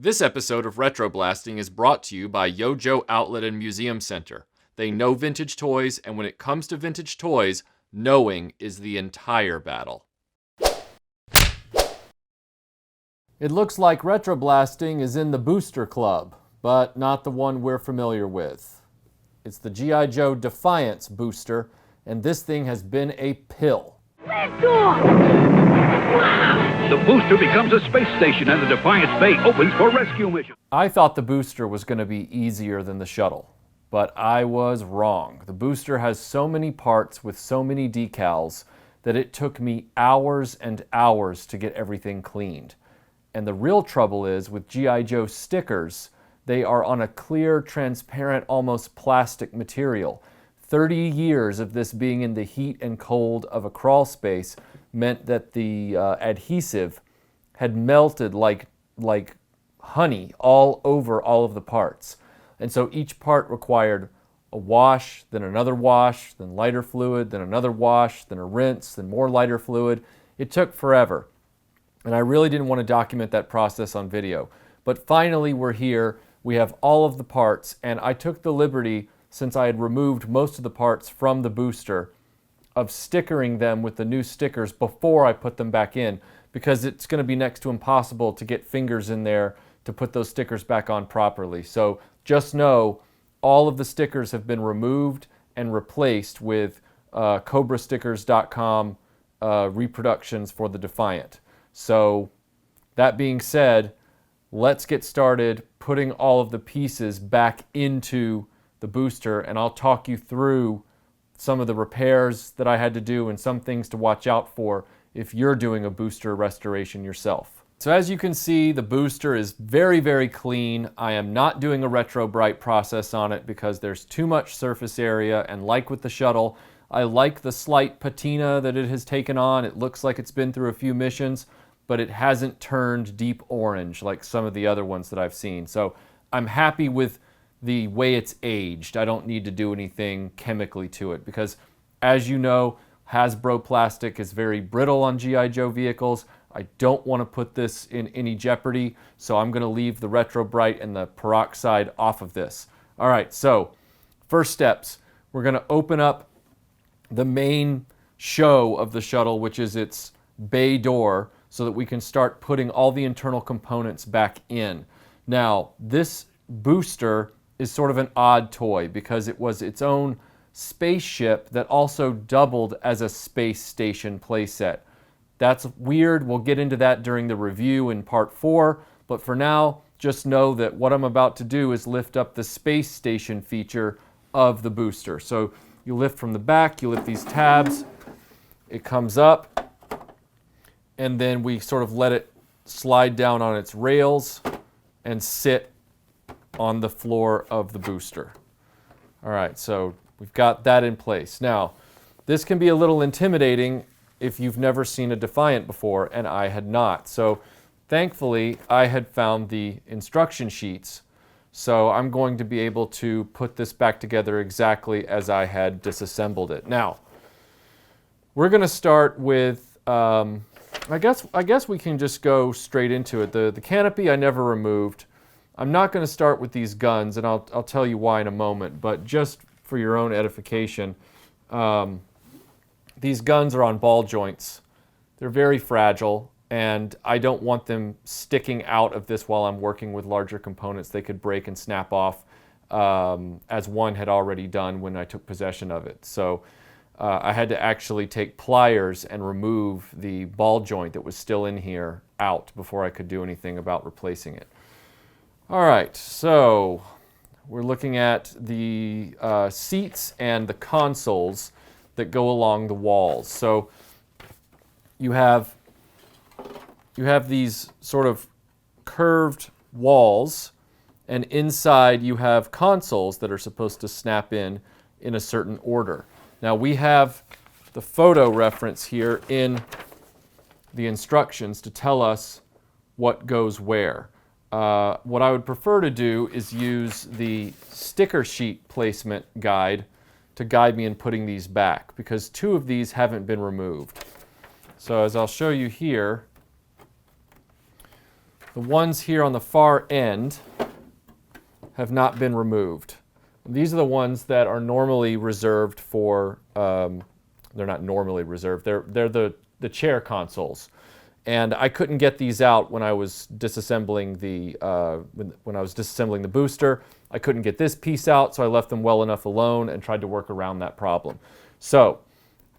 This episode of RetroBlasting is brought to you by Yojo Outlet and Museum Center. They know vintage toys, and when it comes to vintage toys, knowing is the entire battle. It looks like RetroBlasting is in the Booster Club, but not the one we're familiar with. It's the G.I. Joe Defiant booster, and this thing has been a pill. Lift off! Wow! The booster becomes a space station and the Defiant's Bay opens for rescue mission. I thought the booster was going to be easier than the shuttle, but I was wrong. The booster has so many parts with so many decals that it took me hours and hours to get everything cleaned. And the real trouble is with G.I. Joe stickers, they are on a clear, transparent, almost plastic material. 30 years of this being in the heat and cold of a crawl space meant that the adhesive had melted like honey all over all of the parts. And so each part required a wash, then another wash, then lighter fluid, then another wash, then a rinse, then more lighter fluid. It took forever. And I really didn't want to document that process on video. But finally we're here. We have all of the parts, and I took the liberty, since I had removed most of the parts from the booster, of stickering them with the new stickers before I put them back in, because it's going to be next to impossible to get fingers in there to put those stickers back on properly. So just know all of the stickers have been removed and replaced with CobraStickers.com reproductions for the Defiant. So that being said, let's get started putting all of the pieces back into the booster, and I'll talk you through some of the repairs that I had to do and some things to watch out for if you're doing a booster restoration yourself. So as you can see, the booster is very, very clean. I am not doing a retro bright process on it because there's too much surface area, and like with the shuttle, I like the slight patina that it has taken on. It looks like it's been through a few missions, but it hasn't turned deep orange like some of the other ones that I've seen. So I'm happy with the way it's aged. I don't need to do anything chemically to it because, as you know, Hasbro plastic is very brittle on G.I. Joe vehicles. I don't want to put this in any jeopardy, so I'm going to leave the Retro Bright and the peroxide off of this. All right, so first steps. We're going to open up the main show of the shuttle, which is its bay door, so that we can start putting all the internal components back in. Now, this booster is sort of an odd toy because it was its own spaceship that also doubled as a space station playset. That's weird. We'll get into that during the review in part 4, but for now, just know that what I'm about to do is lift up the space station feature of the booster. So you lift from the back, you lift these tabs, it comes up, and then we sort of let it slide down on its rails and sit on the floor of the booster. All right, so we've got that in place. Now, this can be a little intimidating if you've never seen a Defiant before, and I had not. So thankfully, I had found the instruction sheets, so I'm going to be able to put this back together exactly as I had disassembled it. Now, we're going to start with, I guess we can just go straight into it. The canopy I never removed. I'm not going to start with these guns, and I'll tell you why in a moment, but just for your own edification, these guns are on ball joints. They're very fragile, and I don't want them sticking out of this while I'm working with larger components. They could break and snap off, as one had already done when I took possession of it. So I had to actually take pliers and remove the ball joint that was still in here out before I could do anything about replacing it. All right, so we're looking at the seats and the consoles that go along the walls. So you have these sort of curved walls, and inside you have consoles that are supposed to snap in a certain order. Now we have the photo reference here in the instructions to tell us what goes where. What I would prefer to do is use the sticker sheet placement guide to guide me in putting these back, because 2 of these haven't been removed. So as I'll show you here, The ones here on the far end have not been removed. These are the ones that are normally reserved for, they're not normally reserved, they're the chair consoles. And I couldn't get these out when I was disassembling the booster. I couldn't get this piece out, so I left them well enough alone and tried to work around that problem. So,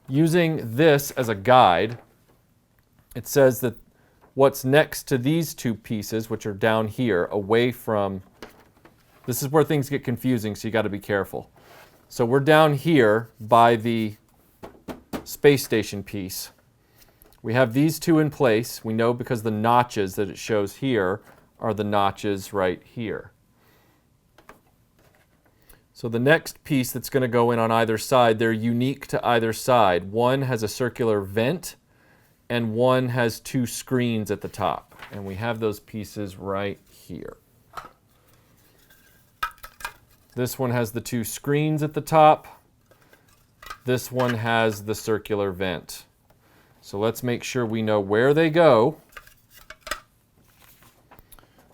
using this as a guide, it says that what's next to these two pieces, which are down here, away from, this is where things get confusing, so you got to be careful. So we're down here by the space station piece. We have these two in place. We know because the notches that it shows here are the notches right here. So the next piece that's going to go in on either side, they're unique to either side. One has a circular vent, and one has two screens at the top. And we have those pieces right here. This one has the two screens at the top. This one has the circular vent. So let's make sure we know where they go.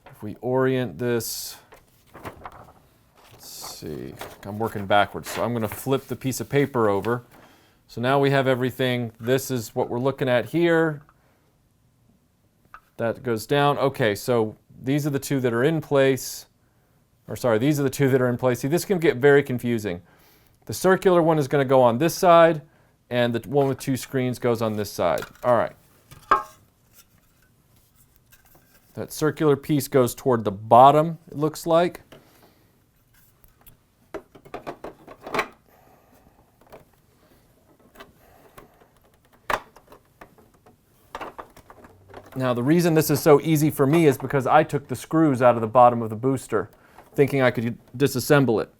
If we orient this, let's see, I'm working backwards, so I'm going to flip the piece of paper over. So now we have everything. This is what we're looking at here. That goes down. Okay, so these are the two that are in place. Or sorry, these are the two that are in place. See, this can get very confusing. The circular one is going to go on this side, and the one with two screens goes on this side. All right. That circular piece goes toward the bottom, it looks like. Now, the reason this is so easy for me is because I took the screws out of the bottom of the booster, thinking I could disassemble it.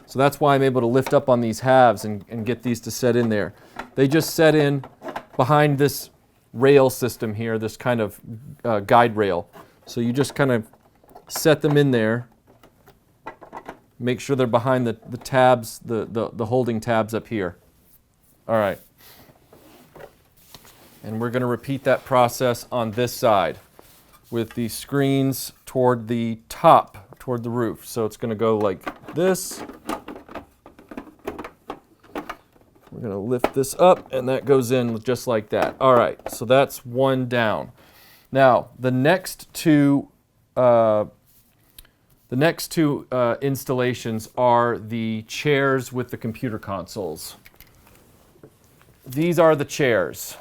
So that's why I'm able to lift up on these halves and get these to set in there. They just set in behind this rail system here, this kind of guide rail. So you just kind of set them in there, make sure they're behind the tabs, the holding tabs up here. All right. And we're going to repeat that process on this side with the screens toward the top, toward the roof. So it's going to go like this. We're going to lift this up, and that goes in just like that. All right, so that's one down. Now, the next two installations are the chairs with the computer consoles. These are the chairs.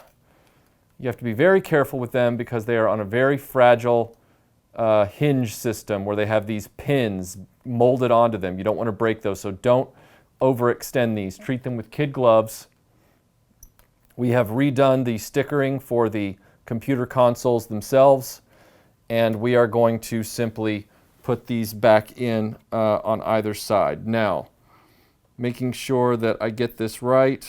You have to be very careful with them because they are on a very fragile hinge system where they have these pins molded onto them. You don't want to break those, so don't overextend these. Treat them with kid gloves. We have redone the stickering for the computer consoles themselves, and we are going to simply put these back in on either side. Now, making sure that I get this right.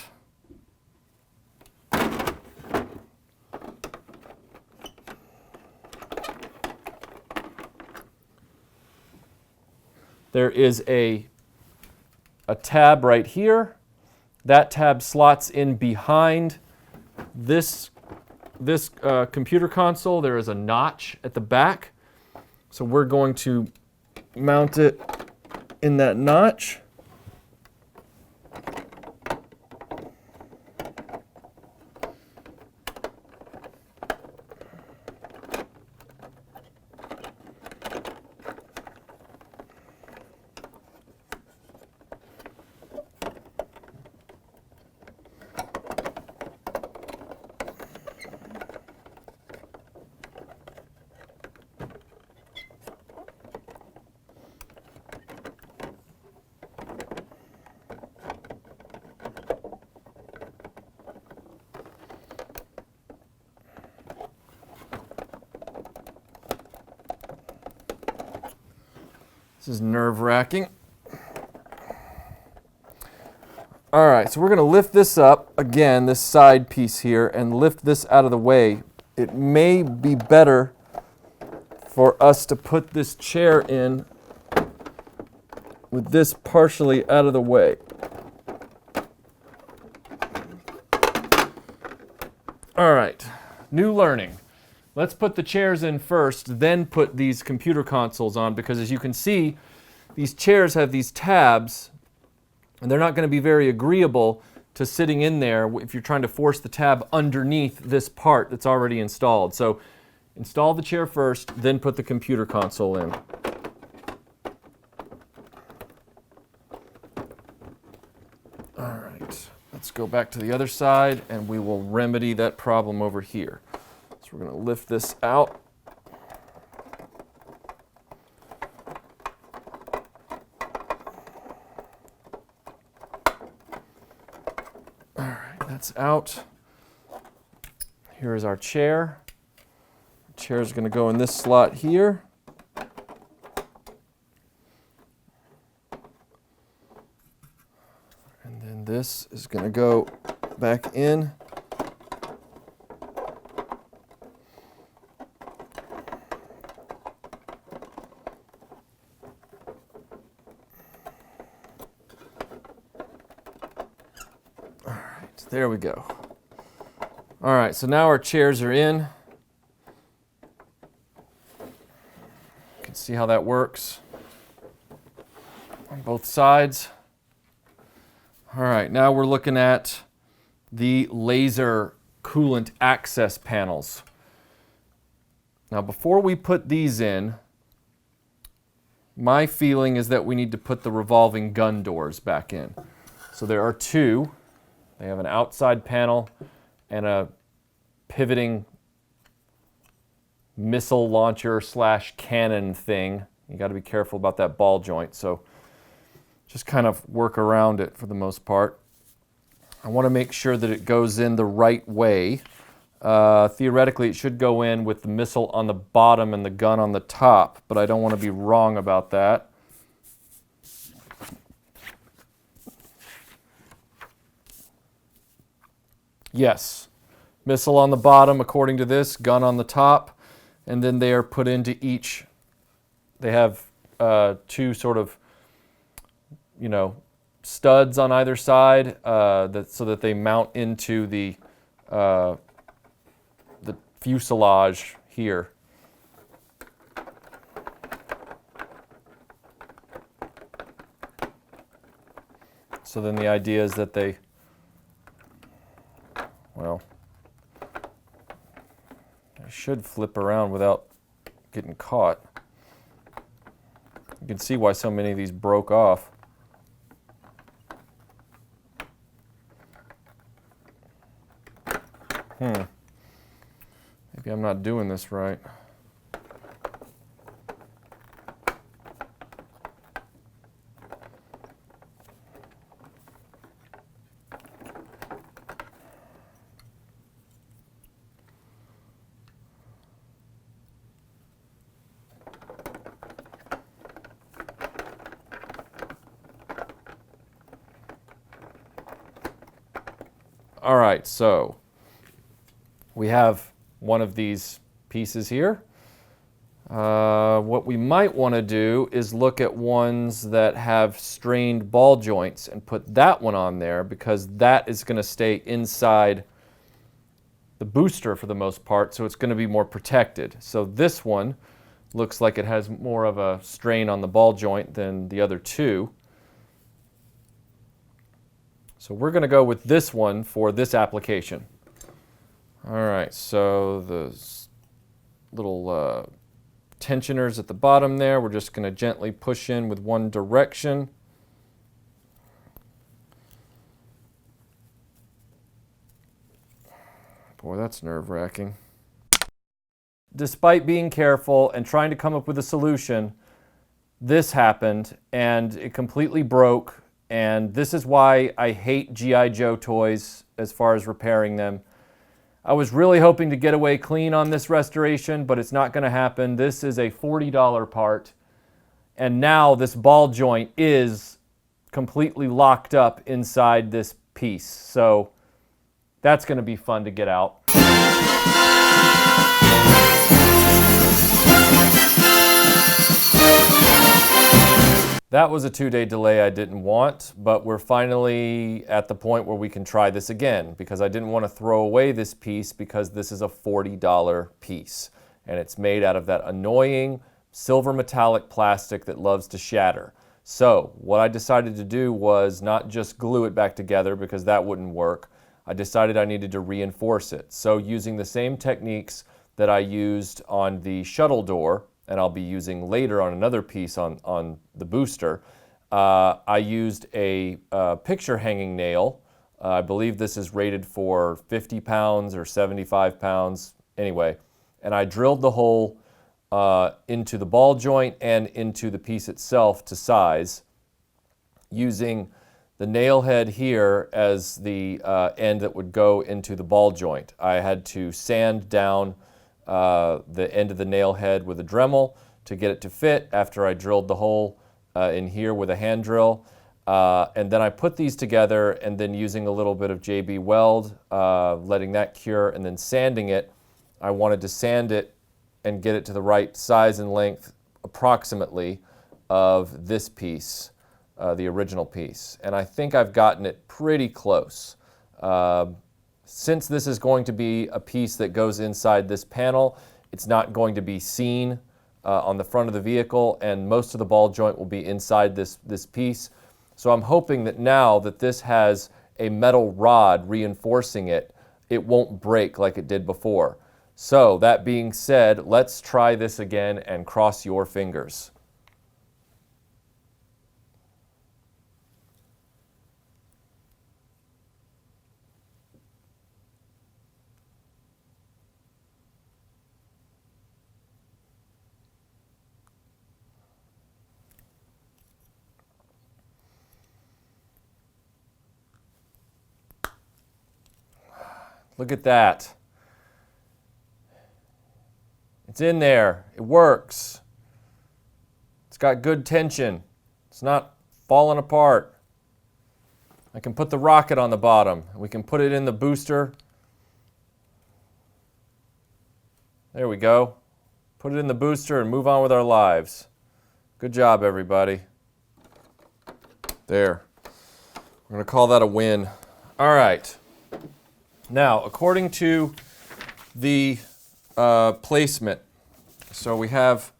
There is a tab right here. That tab slots in behind this computer console. There is a notch at the back. So we're going to mount it in that notch. This is nerve-wracking. All right, so we're going to lift this up, again, this side piece here, and lift this out of the way. It may be better for us to put this chair in with this partially out of the way. All right, new learning. let's put the chairs in first, then put these computer consoles on, because as you can see, these chairs have these tabs, and they're not going to be very agreeable to sitting in there if you're trying to force the tab underneath this part that's already installed. So install the chair first, then put the computer console in. All right, let's go back to the other side and we will remedy that problem over here. So we're going to lift this out. All right, that's out. Here is our chair. The chair is going to go in this slot here. And then this is going to go back in. All right, there we go. All right, so now our chairs are in. You can see how that works on both sides. All right, now we're looking at the laser coolant access panels. Now, before we put these in, my feeling is that we need to put the revolving gun doors back in. So there are two. They have an outside panel and a pivoting missile launcher / cannon thing. You got to be careful about that ball joint, so just kind of work around it for the most part. I want to make sure that it goes in the right way. Theoretically, it should go in with the missile on the bottom and the gun on the top, but I don't want to be wrong about that. Yes, missile on the bottom according to this, gun on the top, and then they are put into each. They have two sort of, studs on either side so that they mount into the fuselage here. So then the idea is that they, I should flip around without getting caught. You can see why so many of these broke off. Maybe I'm not doing this right. All right, so we have one of these pieces here. What we might want to do is look at ones that have strained ball joints and put that one on there, because that is going to stay inside the booster for the most part, so it's going to be more protected. So this one looks like it has more of a strain on the ball joint than the other two. So we're going to go with this one for this application. All right, so the little tensioners at the bottom there, we're just going to gently push in with one direction. Boy, that's nerve-wracking. Despite being careful and trying to come up with a solution, this happened and it completely broke. And this is why I hate G.I. Joe toys as far as repairing them. I was really hoping to get away clean on this restoration, but it's not going to happen. This is a $40 part. And now this ball joint is completely locked up inside this piece. So that's going to be fun to get out. That was a 2-day delay I didn't want, but we're finally at the point where we can try this again, because I didn't want to throw away this piece because this is a $40 piece and it's made out of that annoying silver metallic plastic that loves to shatter. So what I decided to do was not just glue it back together, because that wouldn't work. I decided I needed to reinforce it. So using the same techniques that I used on the shuttle door, and I'll be using later on another piece on the booster, I used a picture hanging nail. I believe this is rated for 50 pounds or 75 pounds, anyway. And I drilled the hole into the ball joint and into the piece itself to size, using the nail head here as the end that would go into the ball joint. I had to sand down the end of the nail head with a Dremel to get it to fit after I drilled the hole in here with a hand drill. And then I put these together, and then using a little bit of JB Weld, letting that cure, and then sanding it. I wanted to sand it and get it to the right size and length approximately of this piece, the original piece. And I think I've gotten it pretty close. Since this is going to be a piece that goes inside this panel, it's not going to be seen on the front of the vehicle, and most of the ball joint will be inside this piece. So I'm hoping that now that this has a metal rod reinforcing it, it won't break like it did before. So that being said, let's try this again and cross your fingers. Look at that. It's in there. It works. It's got good tension. It's not falling apart. I can put the rocket on the bottom. We can put it in the booster. There we go. Put it in the booster and move on with our lives. Good job, everybody. There. We're going to call that a win. All right. Now, according to the placement, so we have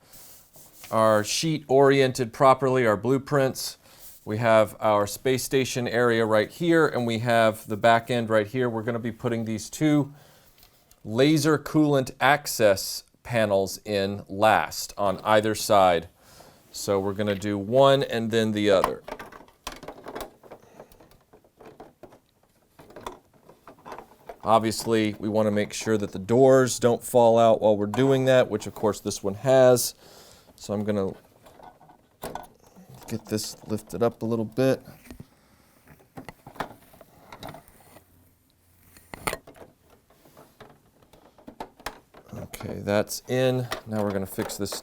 our sheet oriented properly, our blueprints. We have our space station area right here, and we have the back end right here. We're going to be putting these two laser coolant access panels in last on either side. So we're going to do one and then the other. Obviously, we want to make sure that the doors don't fall out while we're doing that, which of course this one has. So I'm going to get this lifted up a little bit. Okay, that's in. Now we're going to fix this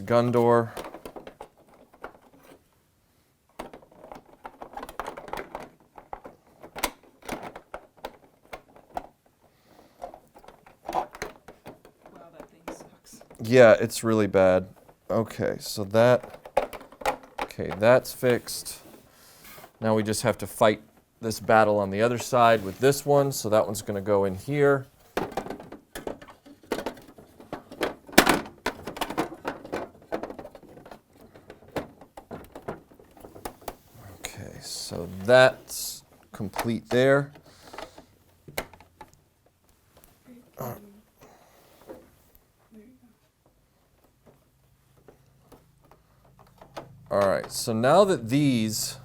gun door. Yeah, it's really bad. Okay, so that's fixed. Now we just have to fight this battle on the other side with this one. So that one's going to go in here. Okay, so that's complete there. All right, so now that these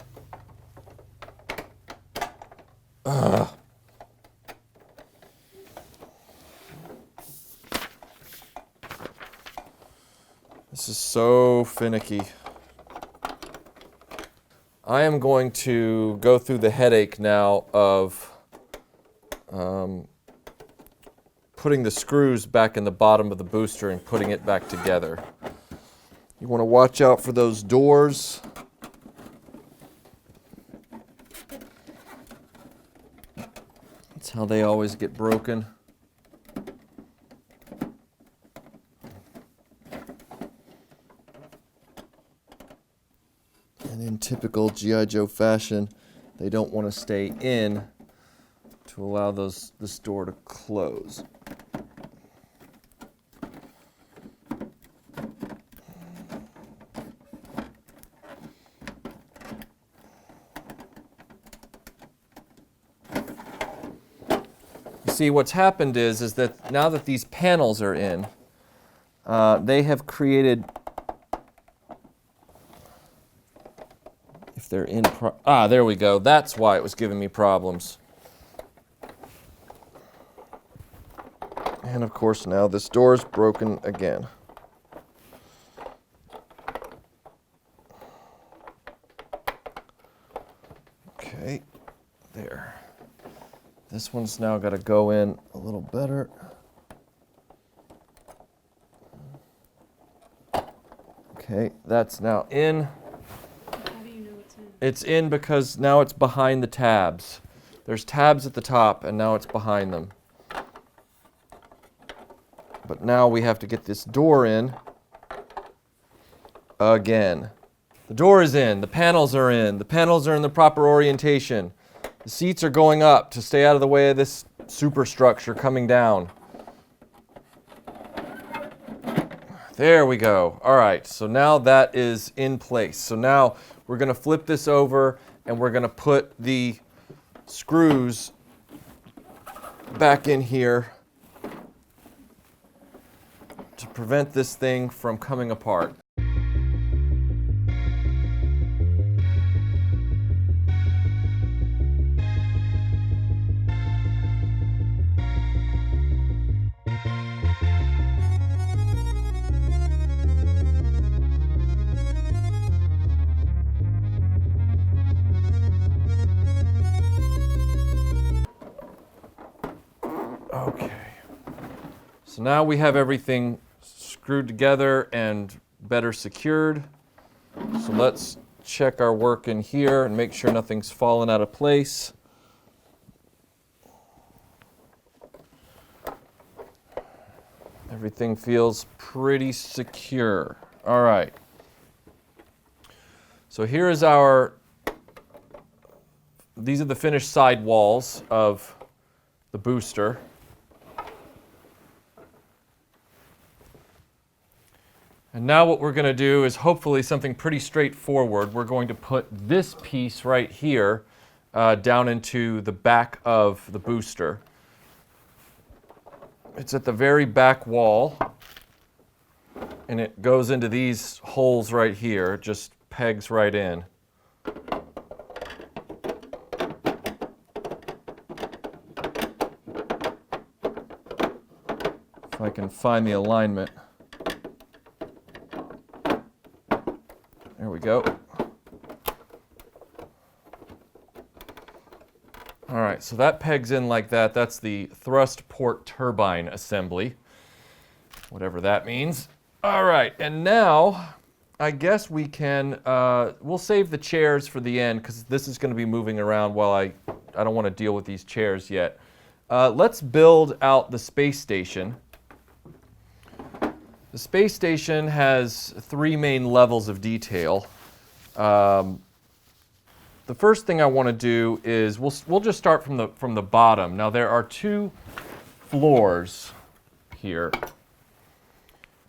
this is so finicky. I am going to go through the headache now of putting the screws back in the bottom of the booster and putting it back together. You want to watch out for those doors. That's how they always get broken. And in typical G.I. Joe fashion, they don't want to stay in to allow this door to close. See, what's happened is that now that these panels are in, they have created, if they're in, there we go. That's why it was giving me problems. And of course now this door is broken again. Okay, there. This one's now got to go in a little better. Okay, that's now in. How do you know it's in? It's in because now it's behind the tabs. There's tabs at the top, and now it's behind them. But now we have to get this door in again. The door is in. The panels are in. The panels are in the proper orientation. The seats are going up to stay out of the way of this superstructure coming down. There we go. All right, so now that is in place. So now we're going to flip this over and we're going to put the screws back in here to prevent this thing from coming apart. Okay, so now we have everything screwed together and better secured. So let's check our work in here and make sure nothing's fallen out of place. Everything feels pretty secure. All right. So here is these are the finished side walls of the booster. And now what we're going to do is hopefully something pretty straightforward. We're going to put this piece right here down into the back of the booster. It's at the very back wall, and it goes into these holes right here. It just pegs right in. If I can find the alignment. There we go. All right, so that pegs in like that. That's the thrust port turbine assembly, whatever that means. All right, and now I guess we can, we'll save the chairs for the end because this is going to be moving around while I don't want to deal with these chairs yet. Let's build out the space station. The space station has 3 main levels of detail. The first thing I want to do is we'll just start from the bottom. Now there are 2 floors here.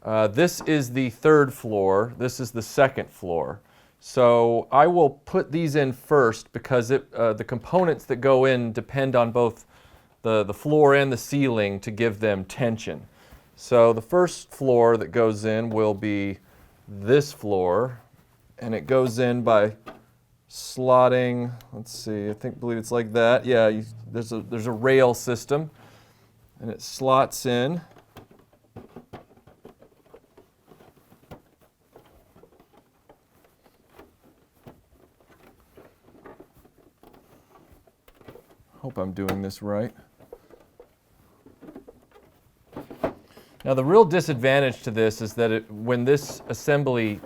This is the 3rd floor. This is the 2nd floor. So I will put these in first because the components that go in depend on both the floor and the ceiling to give them tension. So the first floor that goes in will be this floor, and it goes in by slotting, let's see, believe it's like that. Yeah, there's a rail system, and it slots in. Hope I'm doing this right. Now the real disadvantage to this is that when this assembly,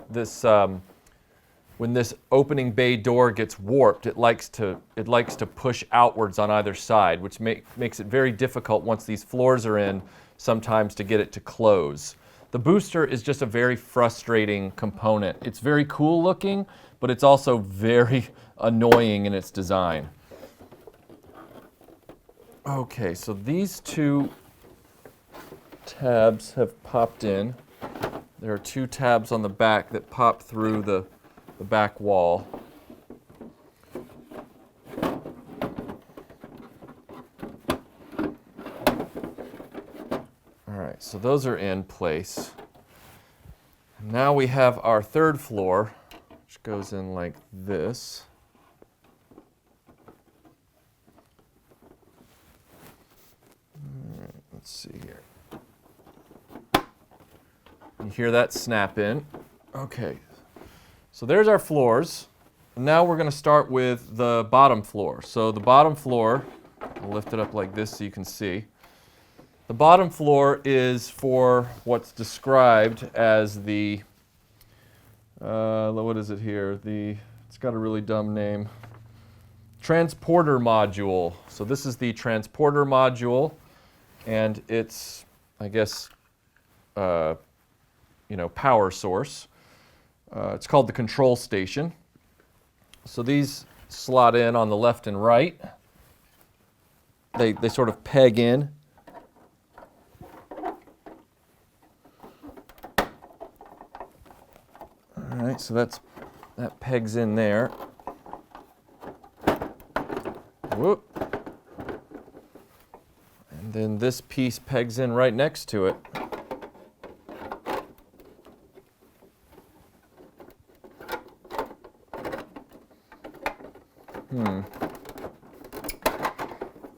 when this opening bay door gets warped, it likes to push outwards on either side, which makes it very difficult once these floors are in sometimes to get it to close. The booster is just a very frustrating component. It's very cool looking, but it's also very annoying in its design. Okay, so these two tabs have popped in. There are two tabs on the back that pop through the back wall. All right, so those are in place. Now we have our third floor, which goes in like this. Let's see here. You hear that snap in. Okay, so there's our floors. Now we're going to start with the bottom floor. So the bottom floor, I'll lift it up like this so you can see. The bottom floor is for what's described as the, what is it here? It's got a really dumb name. Transporter module. So this is the transporter module, and it's, I guess, power source. It's called the control station. So these slot in on the left and right. They sort of peg in. All right, so that pegs in there. Whoop. And then this piece pegs in right next to it.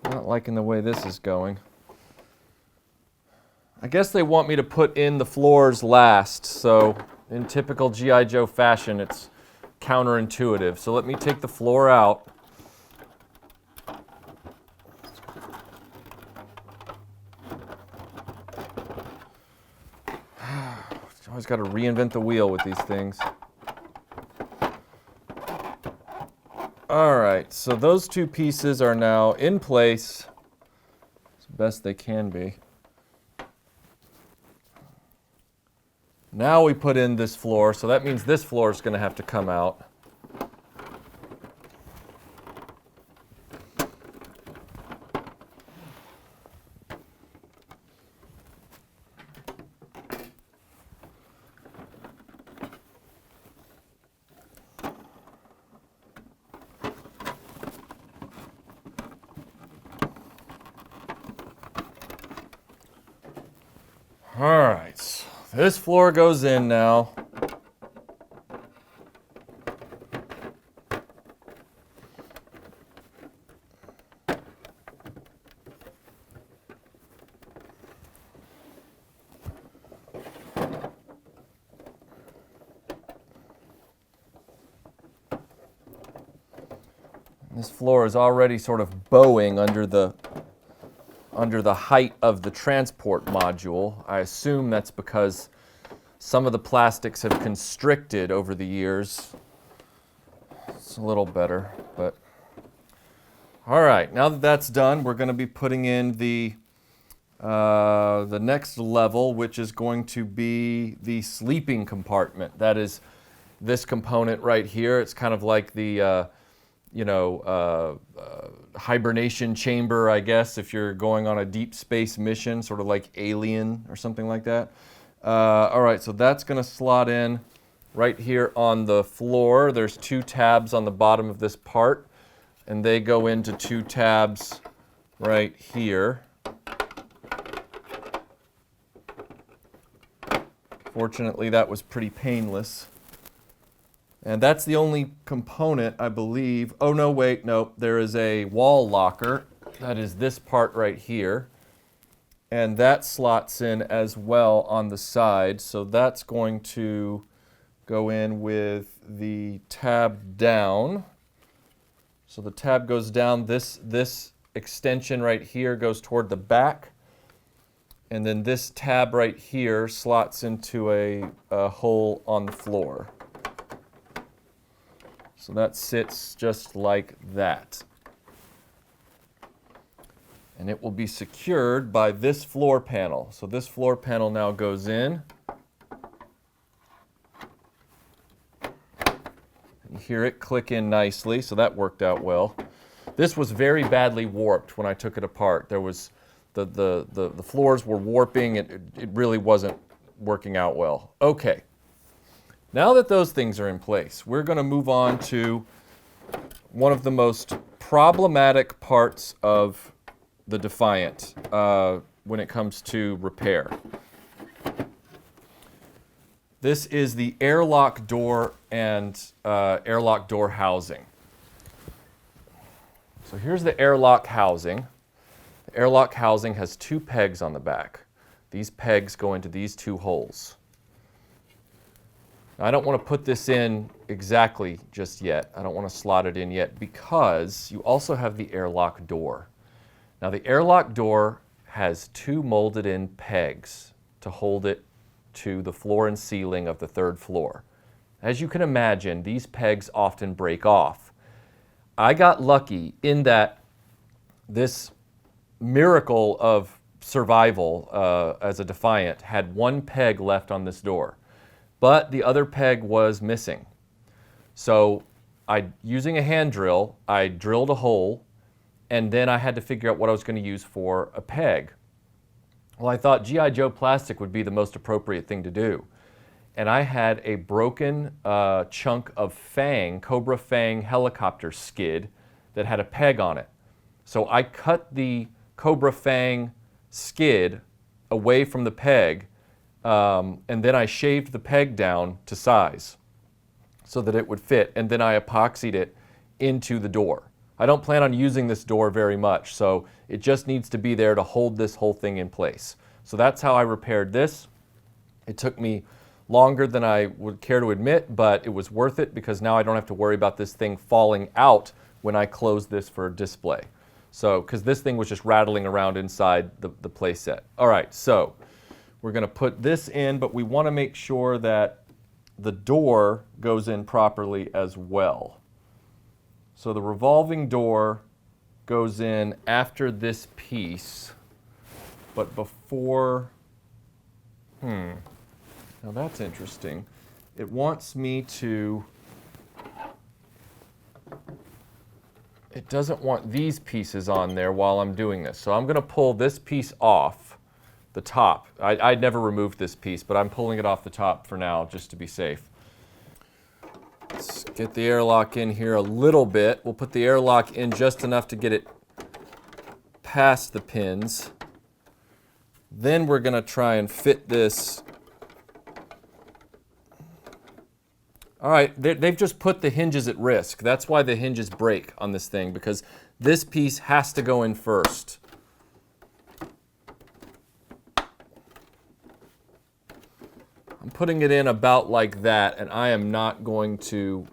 Not liking the way this is going. I guess they want me to put in the floors last, so in typical G.I. Joe fashion, it's counterintuitive. So let me take the floor out. Always got to reinvent the wheel with these things. All right, so those two pieces are now in place as best they can be. Now we put in this floor, so that means this floor is going to have to come out. All right, so this floor goes in now. This floor is already sort of bowing under the height of the transport module. I assume that's because some of the plastics have constricted over the years. It's a little better, but all right. Now that that's done, we're going to be putting in the next level, which is going to be the sleeping compartment. That is this component right here. It's kind of like the hibernation chamber, I guess, if you're going on a deep space mission, sort of like Alien or something like that. All right, so that's going to slot in right here on the floor. There's two tabs on the bottom of this part, and they go into two tabs right here. Fortunately, that was pretty painless. And that's the only component, I believe. Oh, no, wait, no. There is a wall locker. That is this part right here. And that slots in as well on the side. So that's going to go in with the tab down. So the tab goes down. This extension right here goes toward the back. And then this tab right here slots into a hole on the floor. So that sits just like that. And it will be secured by this floor panel. So this floor panel now goes in. You hear it click in nicely, so that worked out well. This was very badly warped when I took it apart. There was the floors were warping. It really wasn't working out well. Okay. Now that those things are in place, we're going to move on to one of the most problematic parts of the Defiant when it comes to repair. This is the airlock door and airlock door housing. So here's the airlock housing. The airlock housing has 2 pegs on the back. These pegs go into these 2 holes. Now, I don't want to put this in exactly just yet. I don't want to slot it in yet because you also have the airlock door. Now the airlock door has 2 molded in pegs to hold it to the floor and ceiling of the 3rd floor. As you can imagine, these pegs often break off. I got lucky in that this miracle of survival as a Defiant had 1 peg left on this door, but the other peg was missing. So using a hand drill, I drilled a hole, and then I had to figure out what I was going to use for a peg. Well, I thought G.I. Joe plastic would be the most appropriate thing to do. And I had a broken chunk of Fang, Cobra Fang helicopter skid that had a peg on it. So I cut the Cobra Fang skid away from the peg, and then I shaved the peg down to size so that it would fit, and then I epoxied it into the door. I don't plan on using this door very much, so it just needs to be there to hold this whole thing in place. So that's how I repaired this. It took me longer than I would care to admit, but it was worth it because now I don't have to worry about this thing falling out when I close this for display. So, because this thing was just rattling around inside the play set. All right, so we're going to put this in, but we want to make sure that the door goes in properly as well. So the revolving door goes in after this piece, but before, now that's interesting. It wants me to, it doesn't want these pieces on there while I'm doing this. So I'm going to pull this piece off the top. I'd never removed this piece, but I'm pulling it off the top for now just to be safe. Let's get the airlock in here a little bit. We'll put the airlock in just enough to get it past the pins. Then we're going to try and fit this. All right, they've just put the hinges at risk. That's why the hinges break on this thing, because this piece has to go in first. I'm putting it in about like that, and I am not going to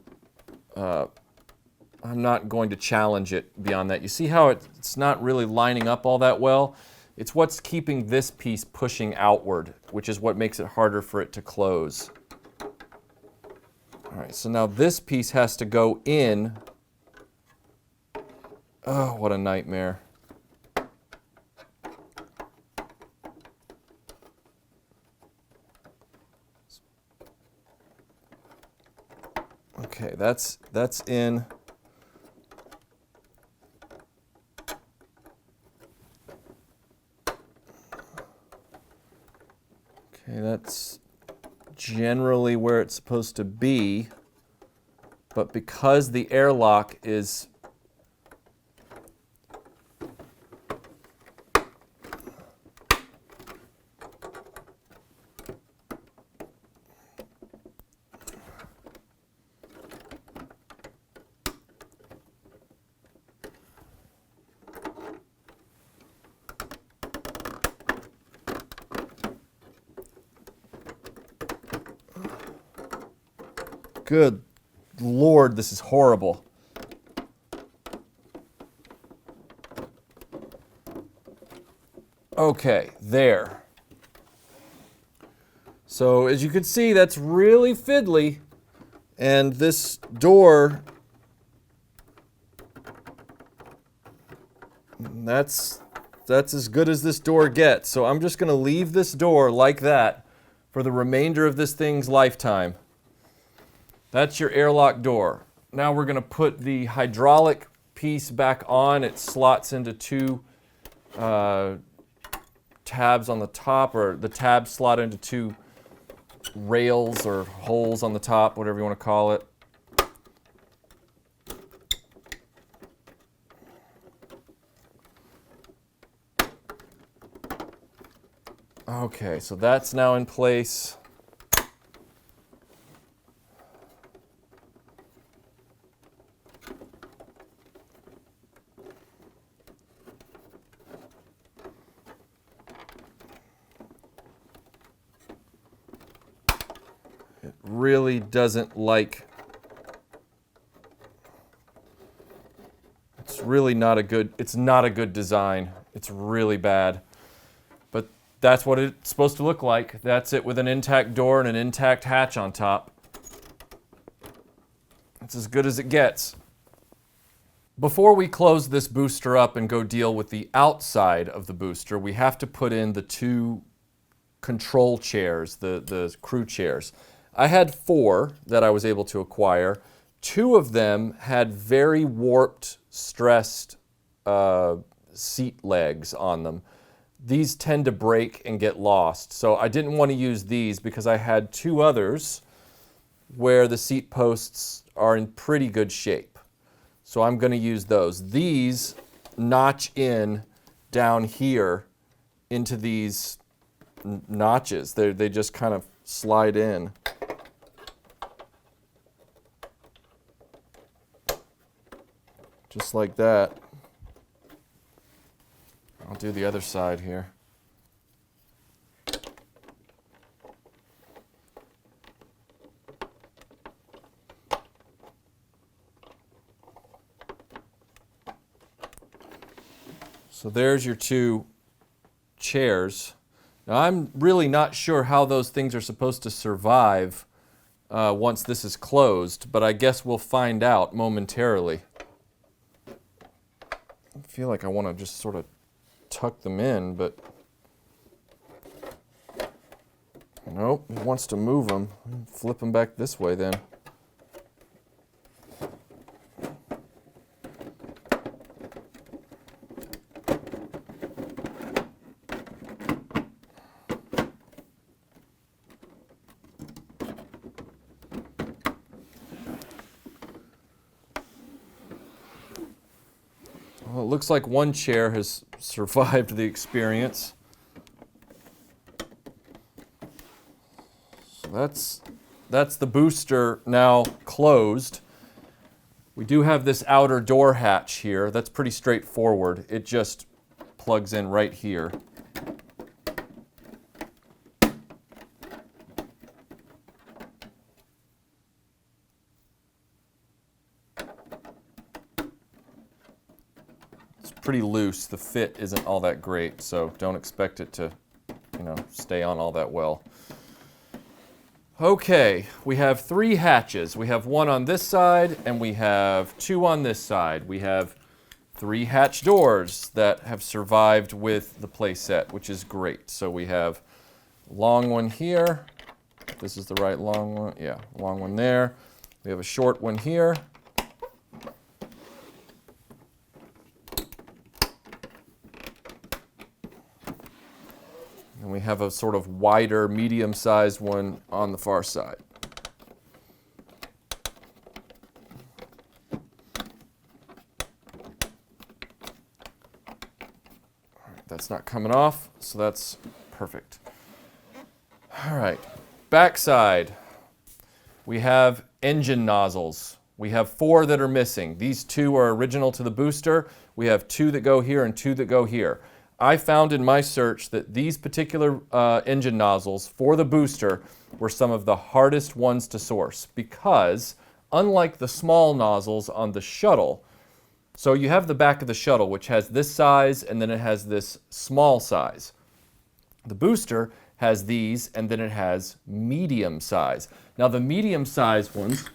challenge it beyond that. You see how it's not really lining up all that well? It's what's keeping this piece pushing outward, which is what makes it harder for it to close. All right, so now this piece has to go in. Oh, what a nightmare. Okay, that's in. Okay, that's generally where it's supposed to be, but because the airlock is good Lord, this is horrible. Okay, there. So as you can see, that's really fiddly. And this door, that's as good as this door gets. So I'm just going to leave this door like that for the remainder of this thing's lifetime. That's your airlock door. Now we're going to put the hydraulic piece back on. It slots into two tabs on the top, or the tabs slot into two rails or holes on the top, whatever you want to call it. Okay, so that's now in place. It really doesn't like, it's really not a good, it's not a good design. It's really bad. But that's what it's supposed to look like. That's it with an intact door and an intact hatch on top. It's as good as it gets. Before we close this booster up and go deal with the outside of the booster, we have to put in the two control chairs, the crew chairs. I had 4 that I was able to acquire. 2 of them had very warped, stressed seat legs on them. These tend to break and get lost, so I didn't want to use these because I had 2 others where the seat posts are in pretty good shape. So I'm going to use those. These notch in down here into these notches. They just kind of slide in. Just like that. I'll do the other side here. So there's your 2 chairs. Now I'm really not sure how those things are supposed to survive once this is closed, but I guess we'll find out momentarily. I feel like I want to just sort of tuck them in, but nope, it wants to move them. Flip them back this way then. Well, it looks like one chair has survived the experience. So that's the booster now closed. We do have this outer door hatch here. That's pretty straightforward. It just plugs in right here. Pretty loose. The fit isn't all that great, so don't expect it to, stay on all that well. Okay, we have 3 hatches. We have 1 on this side, and we have 2 on this side. We have 3 hatch doors that have survived with the playset, which is great. So we have a long one here. This is the right long one. Yeah, long one there. We have a short one here. And we have a sort of wider, medium-sized one on the far side. All right, that's not coming off, so that's perfect. All right, backside. We have engine nozzles. We have 4 that are missing. These 2 are original to the booster. We have 2 that go here and 2 that go here. I found in my search that these particular engine nozzles for the booster were some of the hardest ones to source because, unlike the small nozzles on the shuttle, so you have the back of the shuttle, which has this size, and then it has this small size. The booster has these, and then it has medium size. Now the medium size ones,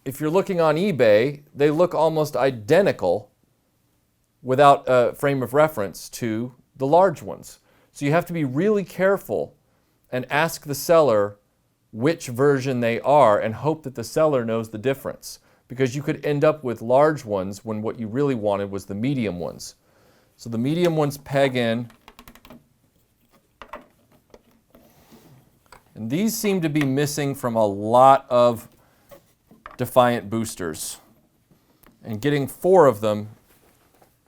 if you're looking on eBay, they look almost identical without a frame of reference to the large ones. So you have to be really careful and ask the seller which version they are and hope that the seller knows the difference, because you could end up with large ones when what you really wanted was the medium ones. So the medium ones peg in, and these seem to be missing from a lot of Defiant boosters. And getting 4 of them,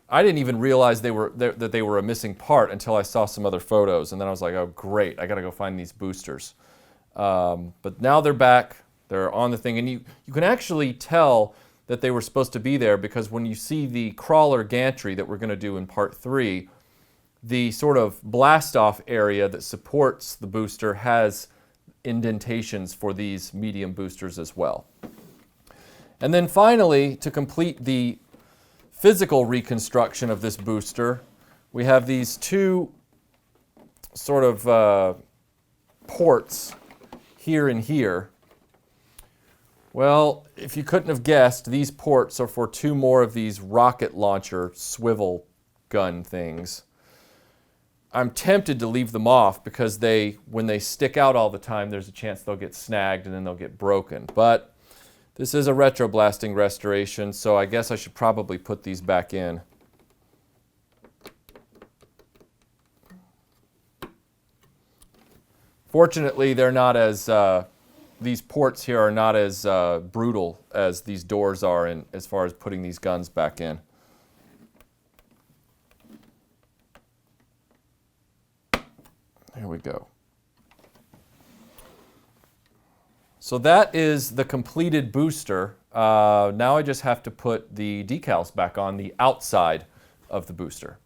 I didn't even realize that they were a missing part until I saw some other photos, and then I was like, oh great, I gotta go find these boosters. But now they're back, they're on the thing, and you can actually tell that they were supposed to be there, because when you see the crawler gantry that we're gonna do in part 3, the sort of blast-off area that supports the booster has indentations for these medium boosters as well. And then finally, to complete the physical reconstruction of this booster, we have these 2 sort of ports here and here. Well, if you couldn't have guessed, these ports are for 2 more of these rocket launcher swivel gun things. I'm tempted to leave them off because when they stick out all the time, there's a chance they'll get snagged and then they'll get broken. But this is a RetroBlasting restoration, so I guess I should probably put these back in. Fortunately, they're not as, these ports here are not as brutal as these doors are as far as putting these guns back in. There we go. So that is the completed booster. Now I just have to put the decals back on the outside of the booster.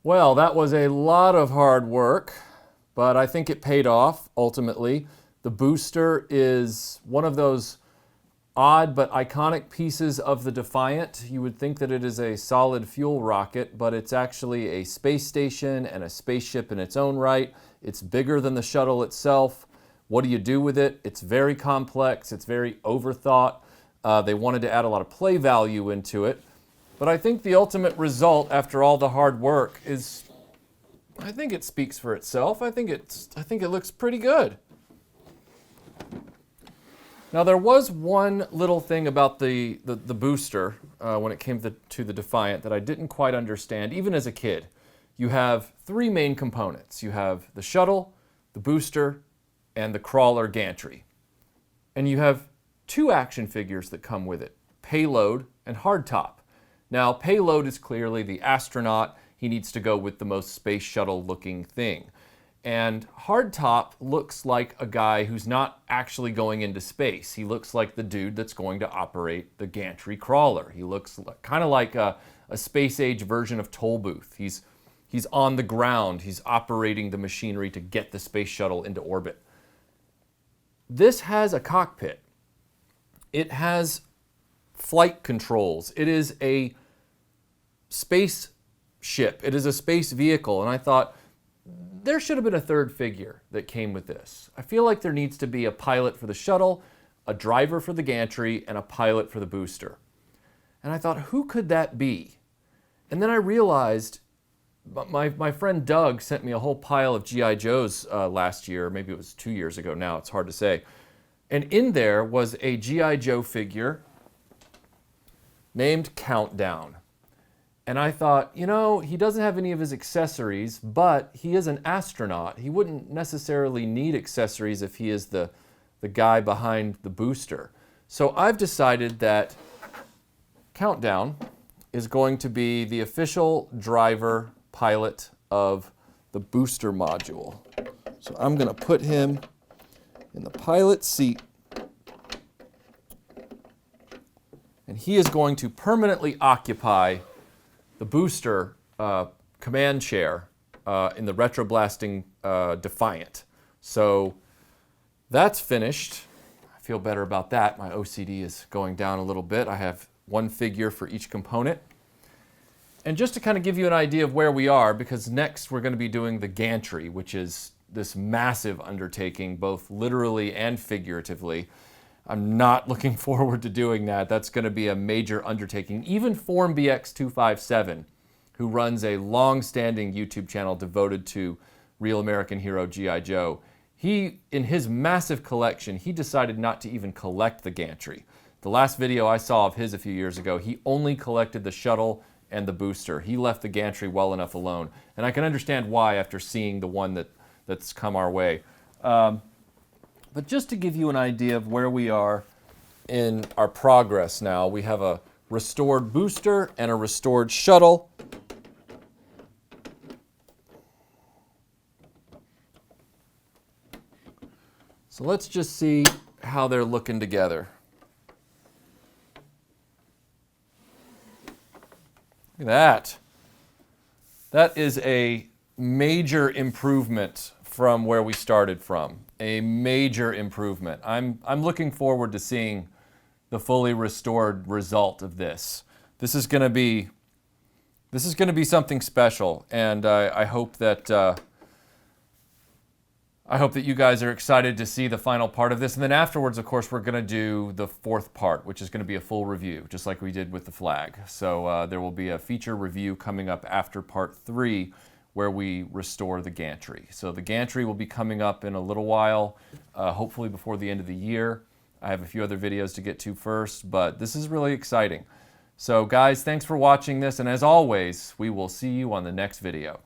Well, that was a lot of hard work, but I think it paid off ultimately. The booster is one of those odd but iconic pieces of the Defiant. You would think that it is a solid fuel rocket, but it's actually a space station and a spaceship in its own right. It's bigger than the shuttle itself. What do you do with it? It's very complex, it's very overthought. They wanted to add a lot of play value into it. But I think the ultimate result after all the hard work is, I think it speaks for itself. I think it looks pretty good. Now there was one little thing about the booster when it came to the Defiant that I didn't quite understand, even as a kid. You have 3 main components. You have the shuttle, the booster, and the crawler gantry. And you have 2 action figures that come with it, payload and hardtop. Now, payload is clearly the astronaut. He needs to go with the most space shuttle looking thing. And hardtop looks like a guy who's not actually going into space. He looks like the dude that's going to operate the gantry crawler. He looks kind of like a space age version of Toll Booth. He's on the ground. He's operating the machinery to get the space shuttle into orbit. This has a cockpit. It has flight controls. It is a space ship. It is a space vehicle. And I thought, there should have been a 3rd figure that came with this. I feel like there needs to be a pilot for the shuttle, a driver for the gantry, and a pilot for the booster. And I thought, who could that be? And then I realized, my friend Doug sent me a whole pile of G.I. Joes last year. Maybe it was 2 years ago now. It's hard to say. And in there was a G.I. Joe figure named Countdown. And I thought, you know, he doesn't have any of his accessories, but he is an astronaut. He wouldn't necessarily need accessories if he is the guy behind the booster. So I've decided that Countdown is going to be the official driver pilot of the the booster module. So I'm going to put him in the pilot seat, and he is going to permanently occupy the booster command chair in the RetroBlasting Defiant. So that's finished. I feel better about that. My OCD is going down a little bit. I have one figure for each component. And just to kind of give you an idea of where we are, because next we're going to be doing the gantry, which is this massive undertaking, both literally and figuratively. I'm not looking forward to doing that. That's going to be a major undertaking. Even FormBX257, who runs a long-standing YouTube channel devoted to Real American Hero G.I. Joe, he, in his massive collection, he decided not to even collect the gantry. The last video I saw of his a few years ago, he only collected the shuttle and the booster. He left the gantry well enough alone. And I can understand why after seeing the one that's come our way. But just to give you an idea of where we are in our progress now, we have a restored booster and a restored shuttle. So let's just see how they're looking together. Look at that. That is a major improvement from where we started from. A major improvement. I'm looking forward to seeing the fully restored result of this. This is going to be something special, and I hope that you guys are excited to see the final part of this. And then afterwards, of course, we're going to do the fourth part, which is going to be a full review, just like we did with the flag. So there will be a feature review coming up after part 3, where we restore the gantry. So the gantry will be coming up in a little while, hopefully before the end of the year. I have a few other videos to get to first, but this is really exciting. So guys, thanks for watching this, and as always, we will see you on the next video.